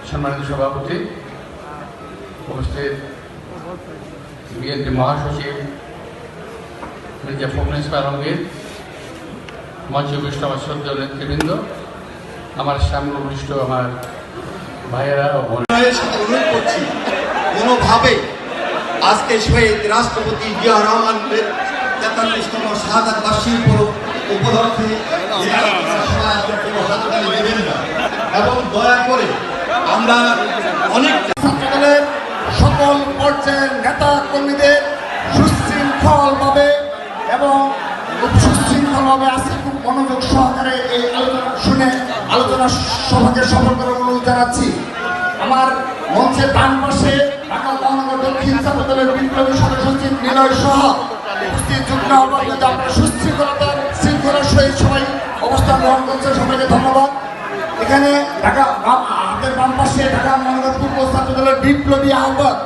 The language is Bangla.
সম্মানিত সভাপতি, উপস্থিত বিএনপি মহাসচিব মির্জা ফখরুল ইসলাম আলমগীর, মঞ্চে উপবিষ্ট আমার শ্রদ্ধেয় নেতৃবৃন্দ, আমার সামনে উপবিষ্ট আমার ভাইয়েরা ও বোনেরা, অনুরোধ করছি কোনোভাবে আজকে শহীদ রাষ্ট্রপতি জিয়া রহমানের ৪৩তম শাহাদাত বার্ষিকী উপলক্ষে দেবেন না এবং দয়া করে আমরা অনেক ছাত্রদলের সকল পর্যায়ের নেতা কর্মীদের সুশৃঙ্খলভাবে এবং খুব সুশৃঙ্খলভাবে আজকে খুব মনোযোগ সহকারে এই আলোচনা শুনে আলোচনা সভাকে সফল করার অনুরোধ জানাচ্ছি। আমার মঞ্চের ডান পাশে ঢাকা মহানগর দক্ষিণ ছাত্রদলের বিপ্লবী সদস্যচিব নিলয় সহ উপস্থিত যুগ্ম আহ্বায়ক, আপনার সুশৃঙ্খলতার শৃঙ্খলার সহিত সবাই অবস্থান গ্রহণ করছে, সবাইকে ধন্যবাদ। এখানে ঢাকা হাতের বাম পাশে ঢাকা মহানগর পূর্ব ছাত্রদলের বিপ্লবী আহ্বায়ক